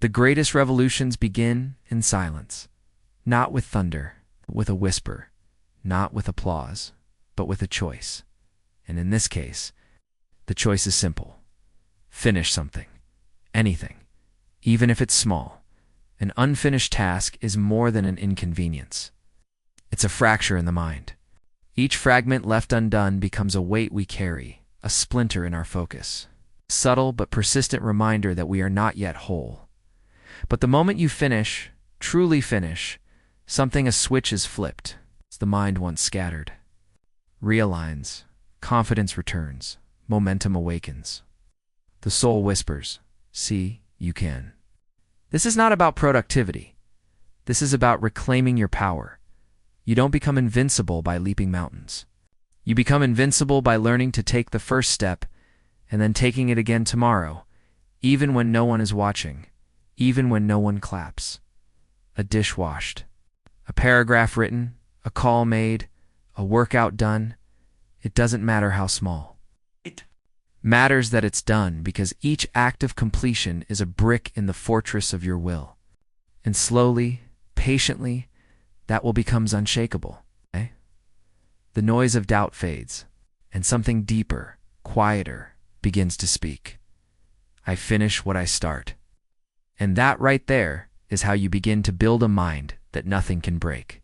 The greatest revolutions begin in silence, not with thunder, but with a whisper, not with applause, but with a choice. And in this case, the choice is simple. Finish something, anything, even if it's small. An unfinished task is more than an inconvenience. It's a fracture in the mind. Each fragment left undone becomes a weight we carry, a splinter in our focus. Subtle but persistent reminder that we are not yet whole. But the moment you finish, truly finish, a switch is flipped. It's the mind once scattered. Realigns, confidence returns, momentum awakens. The soul whispers, "See, you can." This is not about productivity. This is about reclaiming your power. You don't become invincible by leaping mountains. You become invincible by learning to take the first step and then taking it again tomorrow, even when no one is watching, even when no one claps. A dish washed, a paragraph written, a call made, a workout done. It doesn't matter how small. It matters that it's done, because each act of completion is a brick in the fortress of your will. And slowly, patiently, that will become unshakable. The noise of doubt fades, and something deeper, quieter, begins to speak. I finish what I start. And that right there is how you begin to build a mind that nothing can break.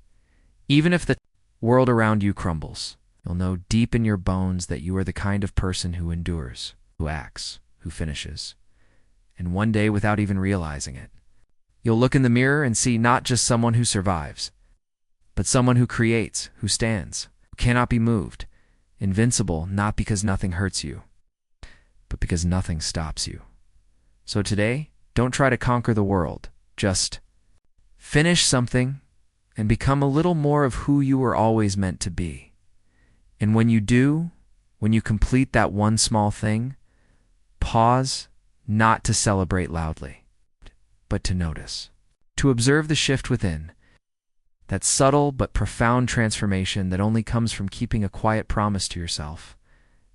Even if the world around you crumbles, you'll know deep in your bones that you are the kind of person who endures, who acts, who finishes. And one day, without even realizing it, you'll look in the mirror and see not just someone who survives, but someone who creates, who stands, who cannot be moved, invincible not because nothing hurts you, but because nothing stops you. So today, don't try to conquer the world. Just finish something and become a little more of who you were always meant to be. And when you do, when you complete that one small thing, pause, not to celebrate loudly, but to notice, to observe the shift within, that subtle but profound transformation that only comes from keeping a quiet promise to yourself,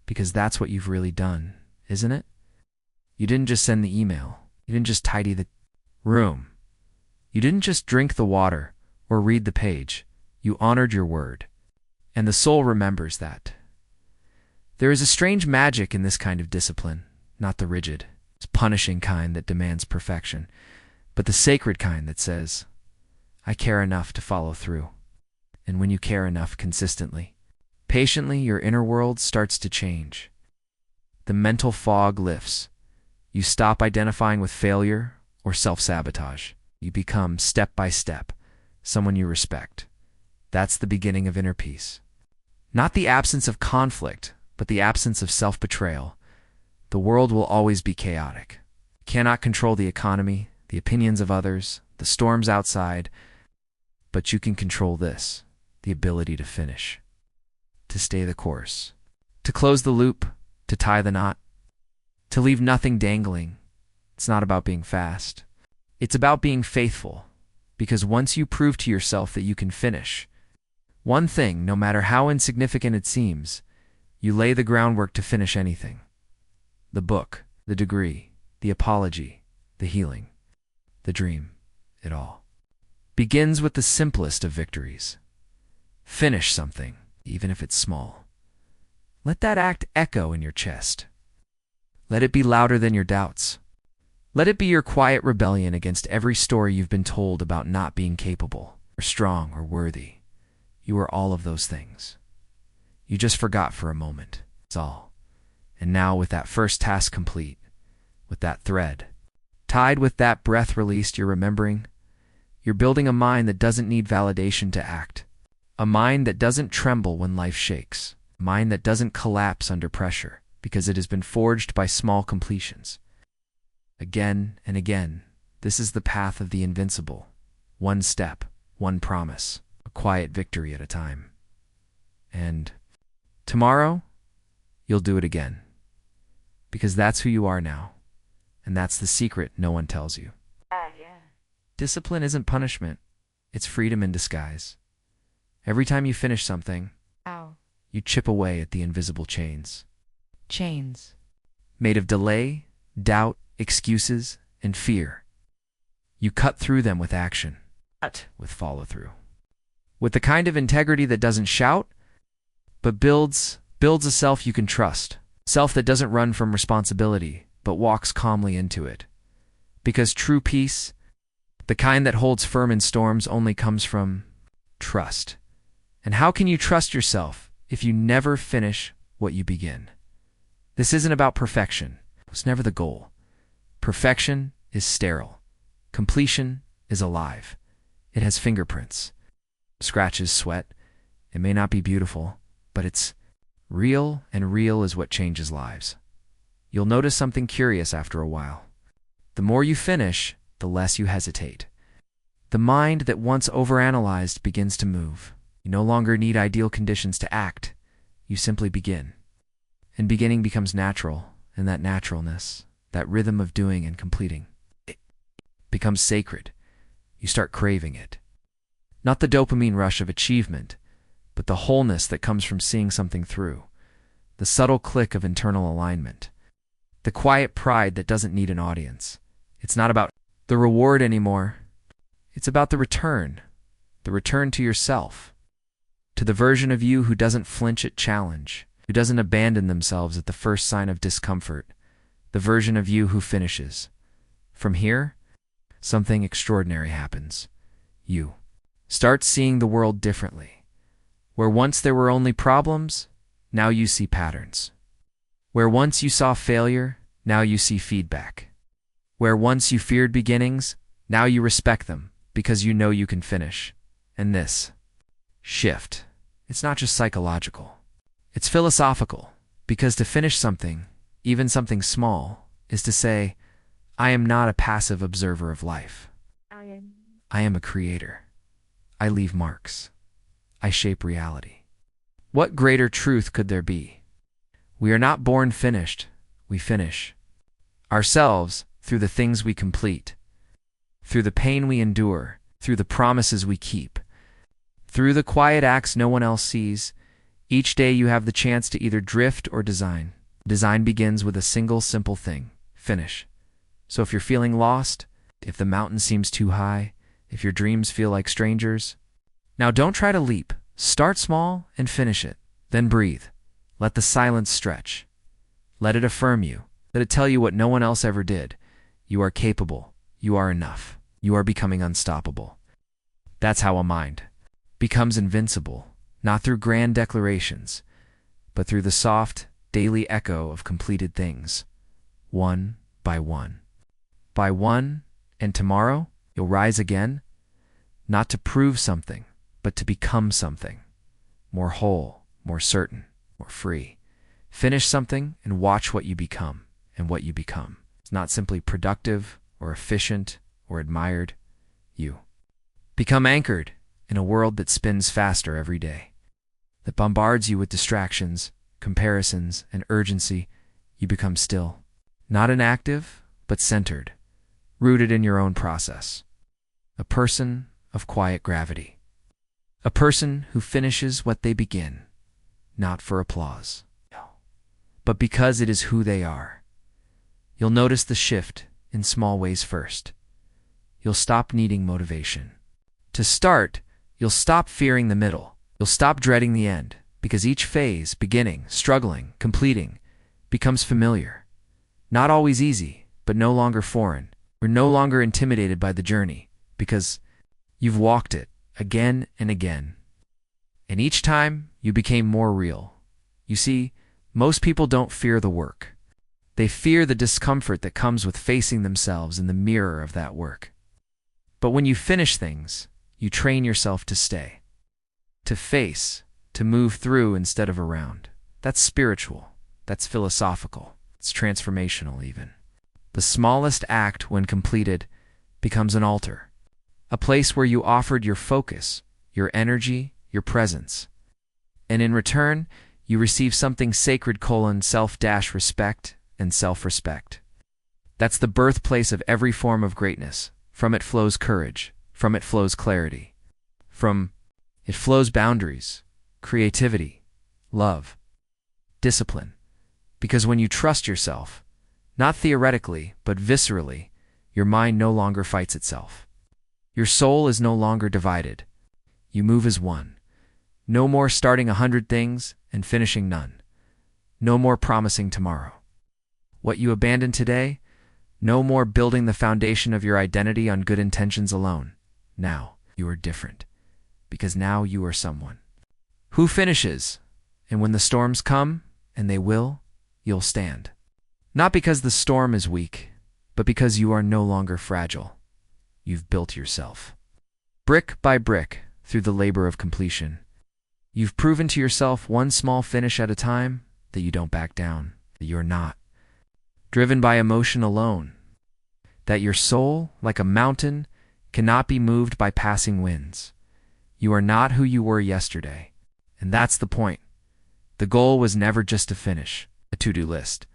because that's what you've really done, isn't it? You didn't just send the email. You didn't just tidy the room. You didn't just drink the water or read the page. You honored your word. And the soul remembers that. There is a strange magic in this kind of discipline, not the rigid, punishing kind that demands perfection, but the sacred kind that says, I care enough to follow through. And when you care enough consistently, patiently, your inner world starts to change. The mental fog lifts. You stop identifying with failure or self-sabotage. You become, step by step, someone you respect. That's the beginning of inner peace. Not the absence of conflict, but the absence of self-betrayal. The world will always be chaotic. You cannot control the economy, the opinions of others, the storms outside, but you can control this, the ability to finish, to stay the course, to close the loop, to tie the knot, to leave nothing dangling. It's not about being fast. It's about being faithful, because once you prove to yourself that you can finish one thing, no matter how insignificant it seems, you lay the groundwork to finish anything. The book, the degree, the apology, the healing, the dream, it all begins with the simplest of victories. Finish something, even if it's small. Let that act echo in your chest. Let it be louder than your doubts. Let it be your quiet rebellion against every story you've been told about not being capable, or strong, or worthy. You are all of those things. You just forgot for a moment. That's all. And now, with that first task complete, with that thread tied with that breath released, you're remembering. You're building a mind that doesn't need validation to act. A mind that doesn't tremble when life shakes. A mind that doesn't collapse under pressure, because it has been forged by small completions. Again and again, this is the path of the invincible. One step, one promise, a quiet victory at a time. And tomorrow, you'll do it again. Because that's who you are now. And that's the secret no one tells you. Discipline isn't punishment. It's freedom in disguise. Every time you finish something, you chip away at the invisible chains. Chains made of delay, doubt, excuses, and fear. You cut through them with action, with follow-through, with the kind of integrity that doesn't shout, but builds a self you can trust, self that doesn't run from responsibility, but walks calmly into it. Because true peace, the kind that holds firm in storms, only comes from trust. And how can you trust yourself if you never finish what you begin? This isn't about perfection. It was never the goal. Perfection is sterile. Completion is alive. It has fingerprints, scratches, sweat. It may not be beautiful, but it's real, and real is what changes lives. You'll notice something curious after a while. The more you finish, the less you hesitate. The mind that once overanalyzed begins to move. You no longer need ideal conditions to act. You simply begin. And beginning becomes natural, and that naturalness, that rhythm of doing and completing, it becomes sacred. You start craving it. Not the dopamine rush of achievement, but the wholeness that comes from seeing something through. The subtle click of internal alignment. The quiet pride that doesn't need an audience. It's not about the reward anymore. It's about the return to yourself, to the version of you who doesn't flinch at challenge, who doesn't abandon themselves at the first sign of discomfort, the version of you who finishes. From here, something extraordinary happens. You start seeing the world differently. Where once there were only problems, now you see patterns. Where once you saw failure, now you see feedback. Where once you feared beginnings, now you respect them because you know you can finish. And this shift, it's not just psychological. It's philosophical, because to finish something, even something small, is to say, I am not a passive observer of life. I am a creator. I leave marks. I shape reality. What greater truth could there be? We are not born finished. We finish ourselves through the things we complete, through the pain we endure, through the promises we keep, through the quiet acts no one else sees. Each day you have the chance to either drift or design. Design begins with a single simple thing: finish. So if you're feeling lost, if the mountain seems too high, if your dreams feel like strangers, now don't try to leap. Start small and finish it. Then breathe. Let the silence stretch. Let it affirm you. Let it tell you what no one else ever did. You are capable. You are enough. You are becoming unstoppable. That's how a mind becomes invincible, not through grand declarations, but through the soft, daily echo of completed things, one by one. By one, and tomorrow, you'll rise again, not to prove something, but to become something. More whole, more certain, more free. Finish something and watch what you become. And what you become. It's not simply productive or efficient or admired. You become anchored in a world that spins faster every day, that bombards you with distractions, comparisons, and urgency. You become still, not inactive, but centered, rooted in your own process. A person of quiet gravity. A person who finishes what they begin, not for applause, but because it is who they are. You'll notice the shift in small ways first. You'll stop needing motivation. To start, you'll stop fearing the middle. You'll stop dreading the end, because each phase, beginning, struggling, completing, becomes familiar. Not always easy, but no longer foreign. We're no longer intimidated by the journey, because you've walked it again and again. And each time, you became more real. You see, most people don't fear the work. They fear the discomfort that comes with facing themselves in the mirror of that work. But when you finish things, you train yourself to stay, to face, to move through instead of around. That's spiritual. That's philosophical. It's transformational even. The smallest act, when completed, becomes an altar, a place where you offered your focus, your energy, your presence. And in return, you receive something sacred: self-respect and self-respect. That's the birthplace of every form of greatness. From it flows courage. From it flows clarity. From it flows boundaries, creativity, love, discipline. Because when you trust yourself, not theoretically, but viscerally, Your mind no longer fights itself. Your soul is no longer divided. You move as one. No more starting 100 things and finishing none. No more promising tomorrow what you abandon today. No more building the foundation of your identity on good intentions alone. Now you are different, because now you are someone who finishes, and when the storms come, and they will, you'll stand. Not because the storm is weak, but because you are no longer fragile. You've built yourself. Brick by brick, through the labor of completion. You've proven to yourself one small finish at a time that you don't back down, that you're not driven by emotion alone, that your soul, like a mountain, cannot be moved by passing winds. You are not who you were yesterday, and that's the point. The goal was never just to finish a to-do list.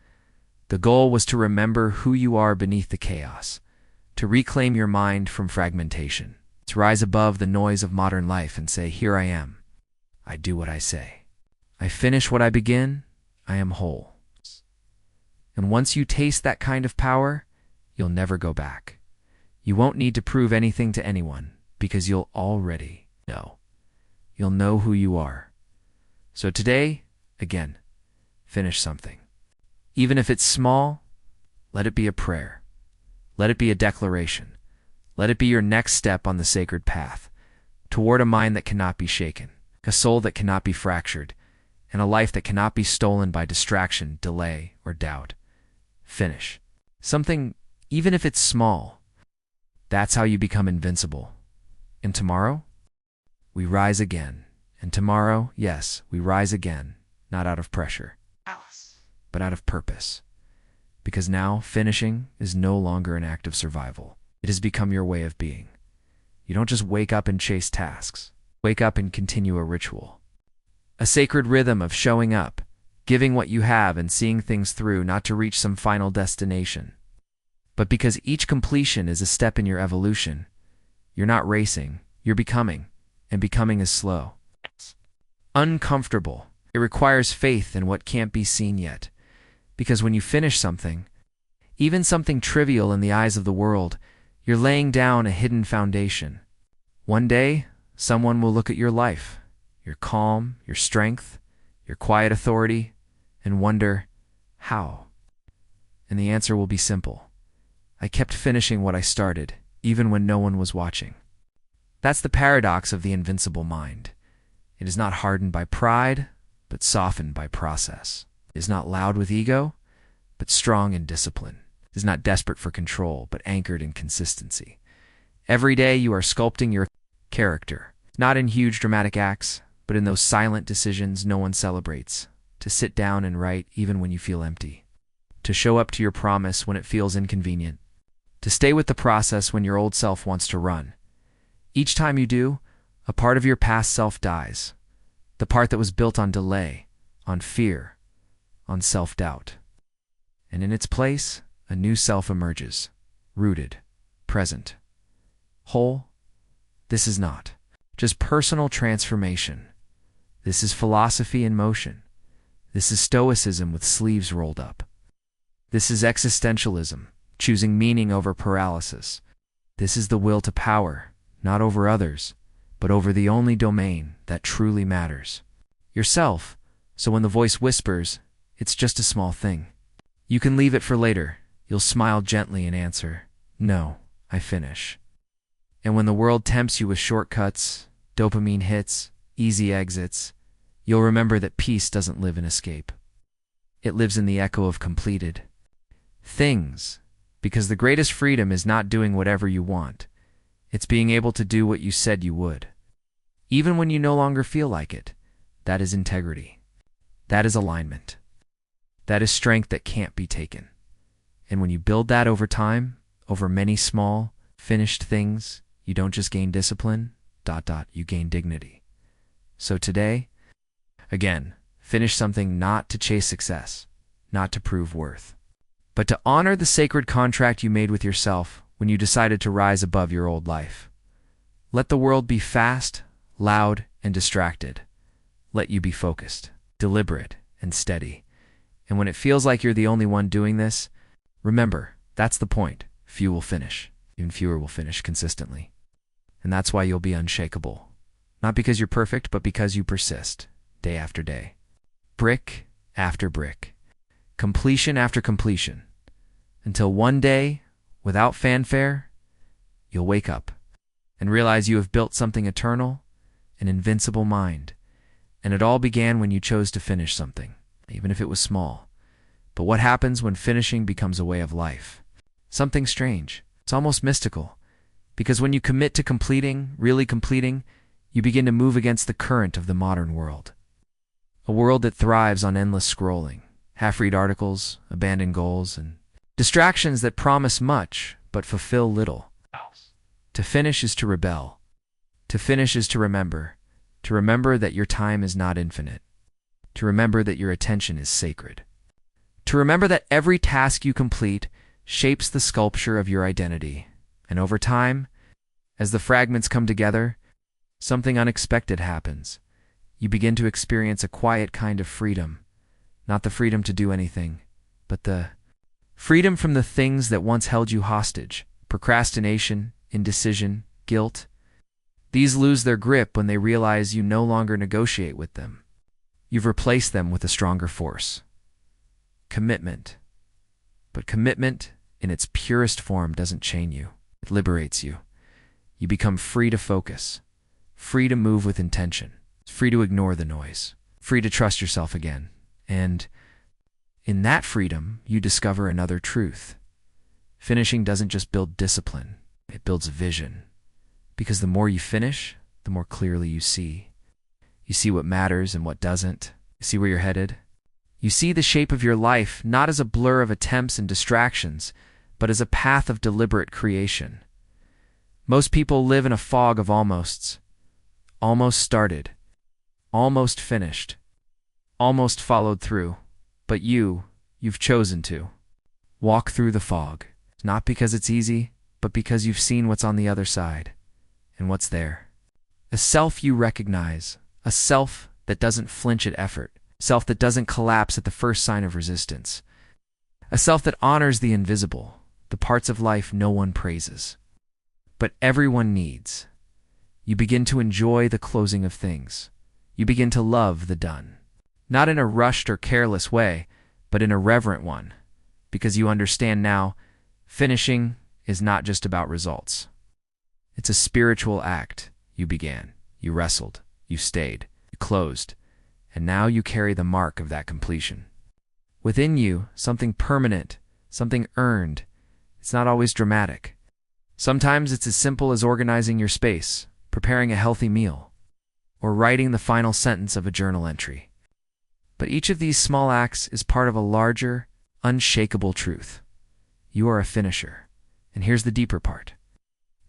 The goal was to remember who you are beneath the chaos, to reclaim your mind from fragmentation, to rise above the noise of modern life and say, here I am. I do what I say. I finish what I begin. I am whole. And once you taste that kind of power, you'll never go back. You won't need to prove anything to anyone, because you'll already know. You'll know who you are. So today, again, finish something. Even if it's small, let it be a prayer. Let it be a declaration. Let it be your next step on the sacred path, toward a mind that cannot be shaken, a soul that cannot be fractured, and a life that cannot be stolen by distraction, delay, or doubt. Finish something, even if it's small. That's how you become invincible. And tomorrow, we rise again. And tomorrow, yes, we rise again, not out of pressure, but out of purpose. Because now, finishing is no longer an act of survival. It has become your way of being. You don't just wake up and chase tasks. Wake up and continue a ritual. A sacred rhythm of showing up, giving what you have and seeing things through, not to reach some final destination, but because each completion is a step in your evolution. You're not racing, you're becoming, and becoming is slow. Uncomfortable. It requires faith in what can't be seen yet, because when you finish something, even something trivial in the eyes of the world, you're laying down a hidden foundation. One day, someone will look at your life, your calm, your strength, your quiet authority, and wonder, how? And the answer will be simple. I kept finishing what I started, even when no one was watching. That's the paradox of the invincible mind. It is not hardened by pride, but softened by process. It is not loud with ego, but strong in discipline. It is not desperate for control, but anchored in consistency. Every day you are sculpting your character, not in huge dramatic acts, but in those silent decisions no one celebrates. To sit down and write even when you feel empty. To show up to your promise when it feels inconvenient. To stay with the process when your old self wants to run. Each time you do, a part of your past self dies. The part that was built on delay, on fear, on self-doubt. And in its place, a new self emerges, rooted, present, whole. This is not just personal transformation. This is philosophy in motion. This is stoicism with sleeves rolled up. This is existentialism, choosing meaning over paralysis. This is the will to power, not over others, but over the only domain that truly matters. Yourself. So when the voice whispers, it's just a small thing. You can leave it for later. You'll smile gently and answer, no, I finish. And when the world tempts you with shortcuts, dopamine hits, easy exits, you'll remember that peace doesn't live in escape. It lives in the echo of completed things, because the greatest freedom is not doing whatever you want. It's being able to do what you said you would. Even when you no longer feel like it. That is integrity. That is alignment. That is strength that can't be taken. And when you build that over time, over many small, finished things, you don't just gain discipline, you gain dignity. So today, again, finish something not to chase success, not to prove worth, but to honor the sacred contract you made with yourself when you decided to rise above your old life. Let the world be fast, loud, and distracted. Let you be focused, deliberate, and steady. And when it feels like you're the only one doing this, remember, that's the point. few will finish. Even fewer will finish consistently. And that's why you'll be unshakable. Not because you're perfect, but because you persist, day after day. Brick after brick. Completion after completion. Until one day, without fanfare, you'll wake up and realize you have built something eternal, an invincible mind. And it all began when you chose to finish something, even if it was small. But what happens when finishing becomes a way of life? Something strange. It's almost mystical. Because when you commit to completing, really completing, you begin to move against the current of the modern world. A world that thrives on endless scrolling, half-read articles, abandoned goals, and distractions that promise much but fulfill little. To finish is to rebel. To finish is to remember that your time is not infinite. To remember that your attention is sacred. To remember that every task you complete shapes the sculpture of your identity. And over time, as the fragments come together, something unexpected happens. You begin to experience a quiet kind of freedom. Not the freedom to do anything, but the freedom from the things that once held you hostage. Procrastination, indecision, guilt. These lose their grip when they realize you no longer negotiate with them. You've replaced them with a stronger force. Commitment. But commitment, in its purest form, doesn't chain you. It liberates you. You become free to focus, free to move with intention, free to ignore the noise, free to trust yourself again. And in that freedom, you discover another truth. Finishing doesn't just build discipline, it builds vision. Because the more you finish, the more clearly you see. You see what matters and what doesn't. You see where you're headed. You see the shape of your life not as a blur of attempts and distractions, but as a path of deliberate creation. Most people live in a fog of almosts. Almost started. Almost finished. Almost followed through. But you've chosen to walk through the fog. Not because it's easy, but because you've seen what's on the other side. And what's there? A self you recognize. A self that doesn't flinch at effort. A self that doesn't collapse at the first sign of resistance. A self that honors the invisible, the parts of life no one praises, but everyone needs. You begin to enjoy the closing of things. You begin to love the done. Not in a rushed or careless way, but in a reverent one, because you understand now, finishing is not just about results. It's a spiritual act. You began, you wrestled, you stayed, you closed, and now you carry the mark of that completion. Within you, something permanent, something earned. It's not always dramatic. Sometimes it's as simple as organizing your space, preparing a healthy meal, or writing the final sentence of a journal entry. But each of these small acts is part of a larger, unshakable truth. You are a finisher. And here's the deeper part.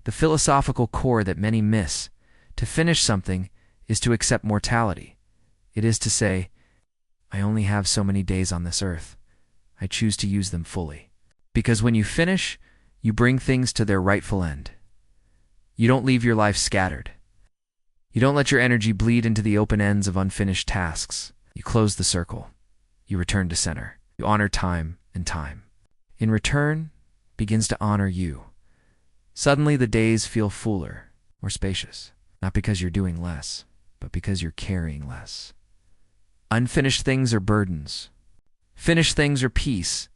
The philosophical core that many miss. To finish something is to accept mortality. It is to say, I only have so many days on this earth. I choose to use them fully. Because when you finish, you bring things to their rightful end. You don't leave your life scattered. You don't let your energy bleed into the open ends of unfinished tasks. You close the circle. You return to center. You honor time and time. In return, begins to honor you. Suddenly the days feel fuller, more spacious. Not because you're doing less, but because you're carrying less. Unfinished things are burdens. Finished things are peace.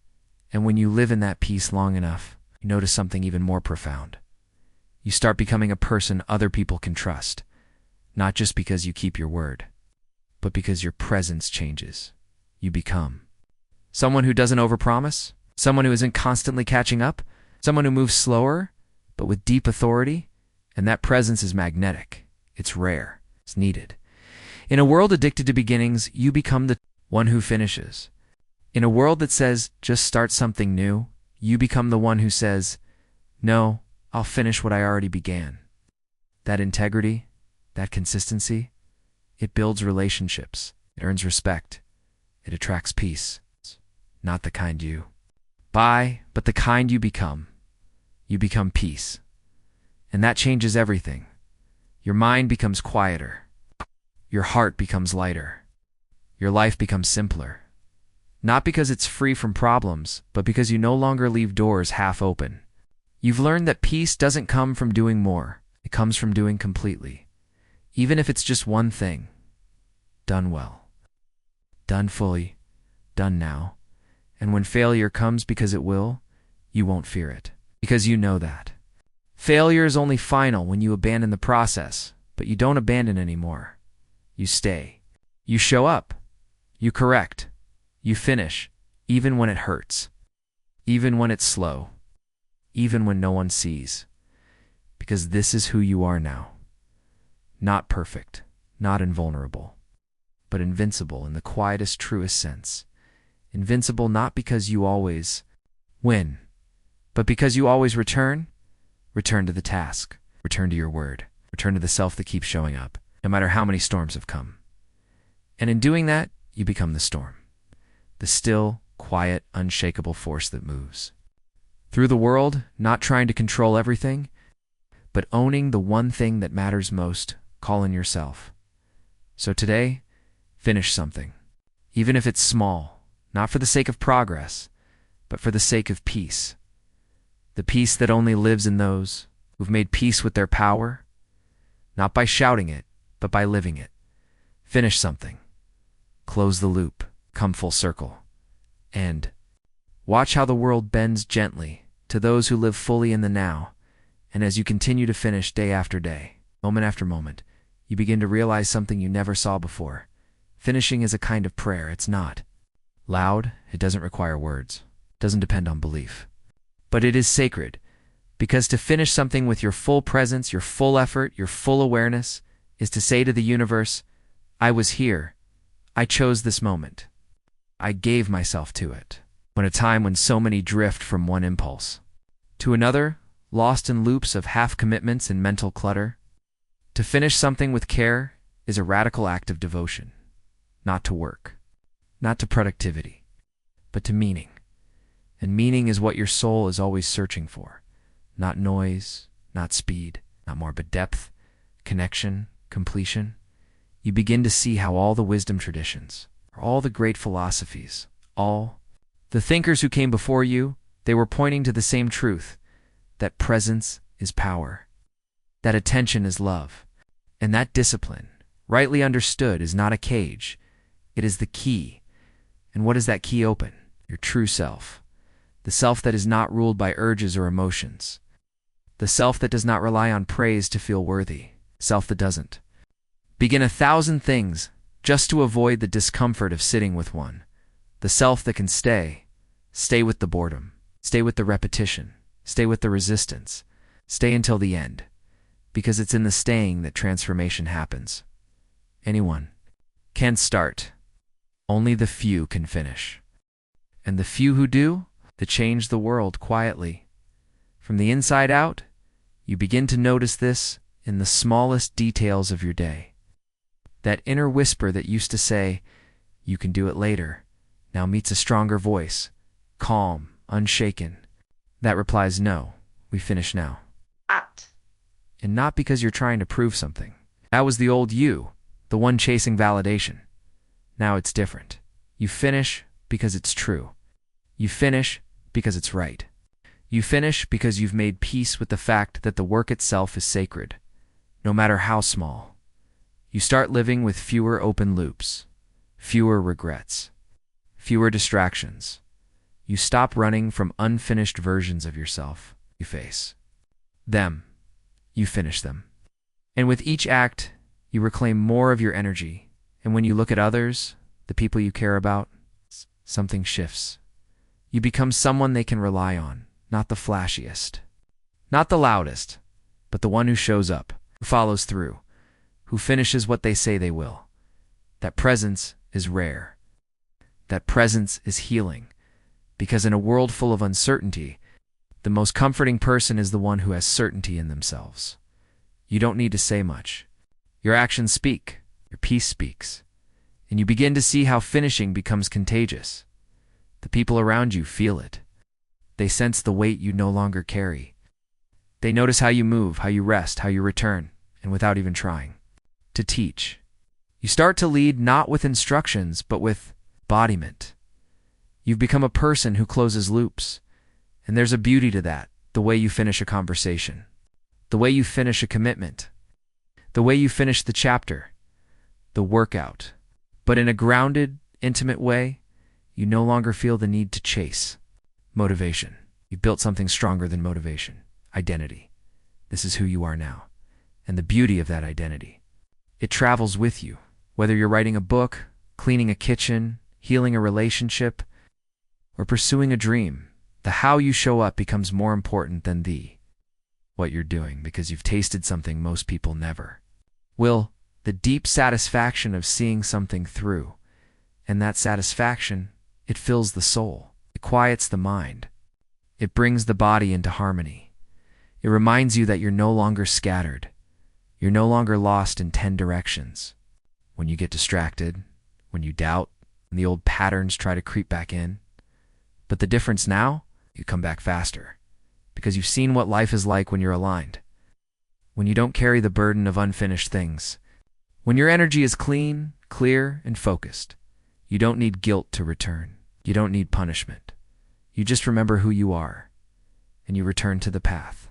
And when you live in that peace long enough, you notice something even more profound. You start becoming a person other people can trust. Not just because you keep your word, but because your presence changes. You become someone who doesn't overpromise, someone who isn't constantly catching up, someone who moves slower, but with deep authority. And that presence is magnetic. It's rare. It's needed. In a world addicted to beginnings, you become the one who finishes. In a world that says, just start something new, you become the one who says, no, I'll finish what I already began. That integrity, that consistency, it builds relationships. It earns respect. It attracts peace. Not the kind you buy, but the kind you become. You become peace. And that changes everything. Your mind becomes quieter. Your heart becomes lighter. Your life becomes simpler. Not because it's free from problems, but because you no longer leave doors half open. You've learned that peace doesn't come from doing more. It comes from doing completely. Even if it's just one thing. Done well. Done fully. Done now. And when failure comes, because it will, you won't fear it. Because you know that. Failure is only final when you abandon the process, but you don't abandon anymore. You stay. You show up. You correct. You finish, even when it hurts. Even when it's slow. Even when no one sees. Because this is who you are now. Not perfect, not invulnerable, but invincible in the quietest, truest sense. Invincible not because you always win, but because you always return. Return to the task. Return to your word. Return to the self that keeps showing up, no matter how many storms have come. And in doing that, you become the storm. The still, quiet, unshakable force that moves through the world, not trying to control everything, but owning the one thing that matters most, calling yourself. So today, finish something. Even if it's small, not for the sake of progress, but for the sake of peace. The peace that only lives in those who've made peace with their power, not by shouting it, but by living it. Finish something. Close the loop. Come full circle. And watch how the world bends gently to those who live fully in the now. And as you continue to finish day after day, moment after moment, you begin to realize something you never saw before. Finishing is a kind of prayer. It's not loud. It doesn't require words. It doesn't depend on belief. But it is sacred, because to finish something with your full presence, your full effort, your full awareness, is to say to the universe, I was here. I chose this moment. I gave myself to it. When a time when so many drift from one impulse to another, lost in loops of half-commitments and mental clutter. To finish something with care is a radical act of devotion, not to work, not to productivity, but to meaning. And meaning is what your soul is always searching for. Not noise, not speed, not more, but depth, connection, completion. You begin to see how all the wisdom traditions, all the great philosophies, all the thinkers who came before you, they were pointing to the same truth, that presence is power, that attention is love, and that discipline, rightly understood, is not a cage. It is the key. And what does that key open? Your true self. The self that is not ruled by urges or emotions. The self that does not rely on praise to feel worthy. Self that doesn't begin 1,000 things just to avoid the discomfort of sitting with one. The self that can stay with the boredom, stay with the repetition, stay with the resistance, stay until the end. Because it's in the staying that transformation happens. Anyone can start. Only the few can finish. And the few who do, they change the world quietly. From the inside out, you begin to notice this in the smallest details of your day. That inner whisper that used to say, you can do it later, now meets a stronger voice, calm, unshaken, that replies, no, we finish now. And not because you're trying to prove something. That was the old you, the one chasing validation. Now it's different. You finish because it's true. You finish because it's right. You finish because you've made peace with the fact that the work itself is sacred, no matter how small. You start living with fewer open loops, fewer regrets, fewer distractions. You stop running from unfinished versions of yourself. You face them. You finish them. And with each act, you reclaim more of your energy. And when you look at others, the people you care about, something shifts. You become someone they can rely on, not the flashiest, not the loudest, but the one who shows up, who follows through, who finishes what they say they will. That presence is rare. That presence is healing. Because in a world full of uncertainty, the most comforting person is the one who has certainty in themselves. You don't need to say much. Your actions speak. Your peace speaks. And you begin to see how finishing becomes contagious. The people around you feel it. They sense the weight you no longer carry. They notice how you move, how you rest, how you return, and without even trying to teach. You start to lead not with instructions, but with embodiment. You've become a person who closes loops. And there's a beauty to that, the way you finish a conversation, the way you finish a commitment, the way you finish the chapter, the workout. But in a grounded, intimate way, you no longer feel the need to chase motivation. You built something stronger than motivation: identity. This is who you are now. And the beauty of that identity, it travels with you. Whether you're writing a book, cleaning a kitchen, healing a relationship, or pursuing a dream, the how you show up becomes more important than the what you're doing, because you've tasted something most people never will: the deep satisfaction of seeing something through. And that satisfaction, it fills the soul. It quiets the mind. It brings the body into harmony. It reminds you that you're no longer scattered. You're no longer lost in 10 directions. When you get distracted, when you doubt, when the old patterns try to creep back in. But the difference now, you come back faster, because you've seen what life is like when you're aligned. When you don't carry the burden of unfinished things. When your energy is clean, clear, and focused. You don't need guilt to return. You don't need punishment. You just remember who you are, and you return to the path.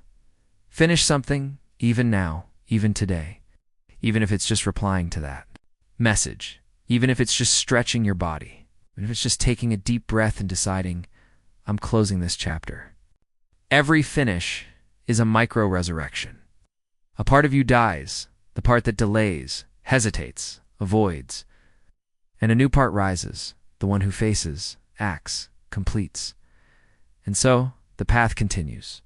Finish something, even now, even today, even if it's just replying to that message, even if it's just stretching your body, even if it's just taking a deep breath and deciding, I'm closing this chapter. Every finish is a micro-resurrection. A part of you dies, the part that delays, hesitates, avoids, and a new part rises, the one who faces, acts, completes. And so, the path continues.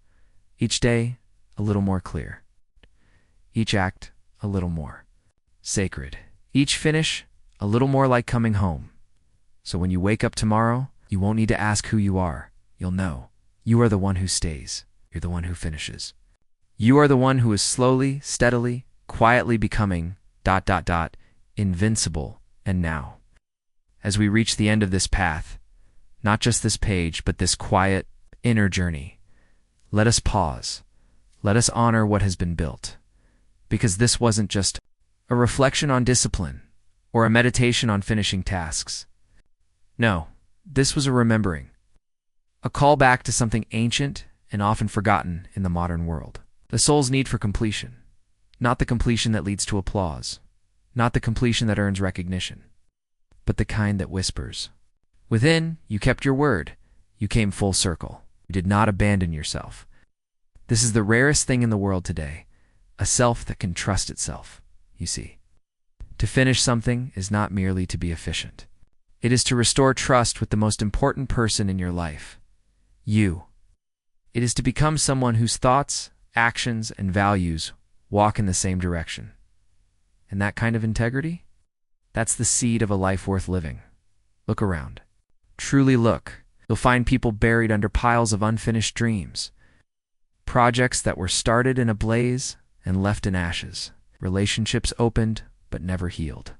Each day, a little more clear. Each act, a little more sacred. Each finish, a little more like coming home. So when you wake up tomorrow, you won't need to ask who you are. You'll know. You are the one who stays. You're the one who finishes. You are the one who is slowly, steadily, quietly becoming ... invincible. And now, as we reach the end of this path, not just this page, but this quiet, inner journey, let us pause. Let us honor what has been built. Because this wasn't just a reflection on discipline or a meditation on finishing tasks. No, this was a remembering. A call back to something ancient and often forgotten in the modern world. The soul's need for completion. Not the completion that leads to applause. Not the completion that earns recognition. But the kind that whispers. Within, you kept your word. You came full circle. You did not abandon yourself. This is the rarest thing in the world today. A self that can trust itself, you see. To finish something is not merely to be efficient. It is to restore trust with the most important person in your life. You. It is to become someone whose thoughts, actions, and values walk in the same direction. And that kind of integrity? That's the seed of a life worth living. Look around. Truly look. You'll find people buried under piles of unfinished dreams. Projects that were started in a blaze and left in ashes. Relationships opened but never healed.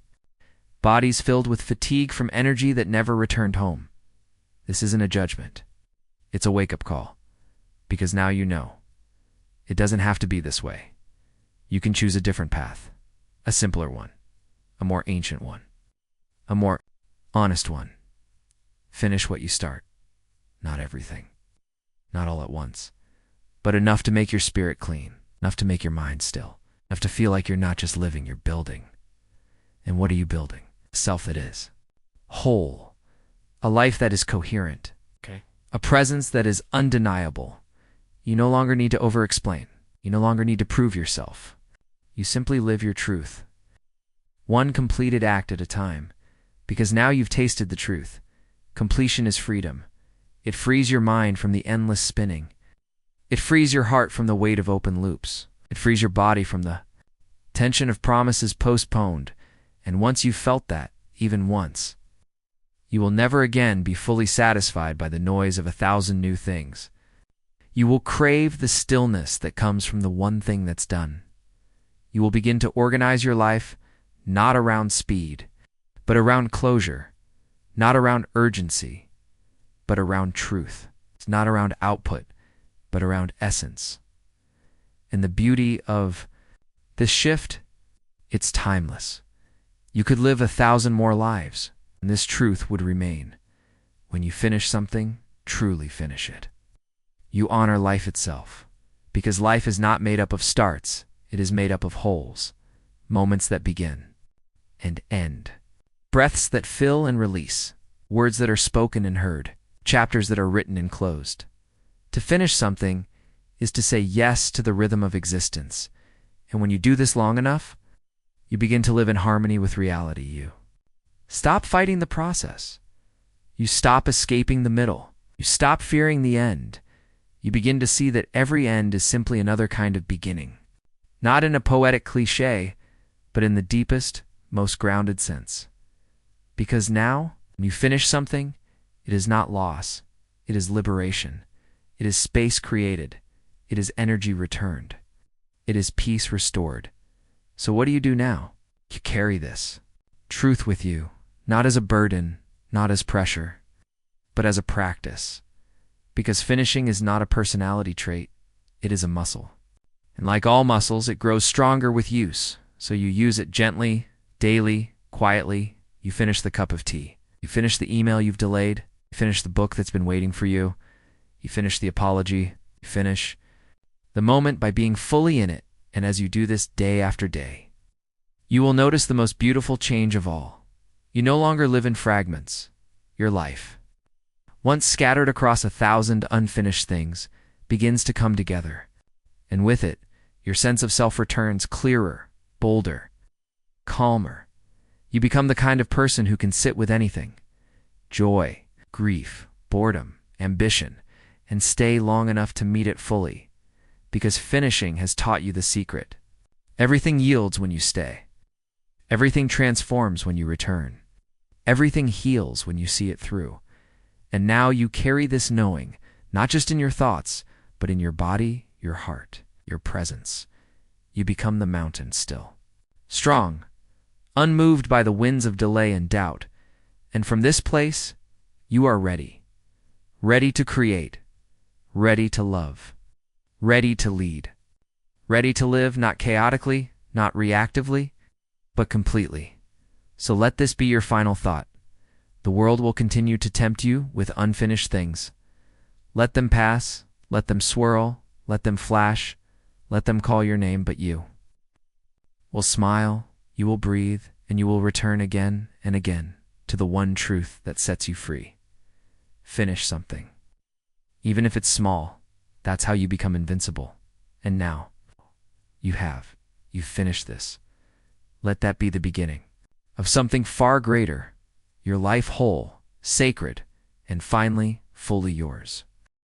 Bodies filled with fatigue from energy that never returned home. This isn't a judgment. It's a wake-up call. Because now you know. It doesn't have to be this way. You can choose a different path. A simpler one. A more ancient one. A more honest one. Finish what you start. Not everything. Not all at once. But enough to make your spirit clean. Enough to make your mind still. Enough to feel like you're not just living, you're building. And what are you building? A self that is whole. A life that is coherent. Okay. A presence that is undeniable. You no longer need to over-explain. You no longer need to prove yourself. You simply live your truth. One completed act at a time. Because now you've tasted the truth. Completion is freedom. It frees your mind from the endless spinning. It frees your heart from the weight of open loops. It frees your body from the tension of promises postponed. And once you've felt that, even once, you will never again be fully satisfied by the noise of 1,000 new things. You will crave the stillness that comes from the one thing that's done. You will begin to organize your life not around speed, but around closure, not around urgency, but around truth. It's not around output, but around essence. And the beauty of this shift, it's timeless. You could live 1,000 more lives, and this truth would remain. When you finish something, truly finish it. You honor life itself. Because life is not made up of starts, it is made up of wholes, moments that begin and end, breaths that fill and release, words that are spoken and heard, chapters that are written and closed. To finish something is to say yes to the rhythm of existence. And when you do this long enough, you begin to live in harmony with reality. You stop fighting the process. You stop escaping the middle. You stop fearing the end. You begin to see that every end is simply another kind of beginning. Not in a poetic cliche, but in the deepest, most grounded sense. Because now, when you finish something, it is not loss. It is liberation. It is space created. It is energy returned. It is peace restored. So what do you do now? You carry this truth with you, not as a burden, not as pressure, but as a practice. Because finishing is not a personality trait, it is a muscle. And like all muscles, it grows stronger with use. So you use it gently, daily, quietly. You finish the cup of tea. You finish the email you've delayed. You finish the book that's been waiting for you. You finish the apology. You finish the moment by being fully in it. And as you do this day after day, you will notice the most beautiful change of all. You no longer live in fragments. Your life, once scattered across 1,000 unfinished things, begins to come together. And with it, your sense of self returns clearer, bolder, calmer. You become the kind of person who can sit with anything, joy, grief, boredom, ambition, and stay long enough to meet it fully. Because finishing has taught you the secret. Everything yields when you stay. Everything transforms when you return. Everything heals when you see it through. And now you carry this knowing, not just in your thoughts, but in your body, your heart, your presence. You become the mountain still. Strong, unmoved by the winds of delay and doubt. And from this place, you are ready. Ready to create. Ready to love. Ready to lead. Ready to live not chaotically, not reactively, but completely. So let this be your final thought. The world will continue to tempt you with unfinished things. Let them pass, let them swirl, let them flash, let them call your name, but you will smile, you will breathe, and you will return again and again to the one truth that sets you free. Finish something. Even if it's small, that's how you become invincible. And now, you've finished this. Let that be the beginning of something far greater, your life whole, sacred, and finally fully yours.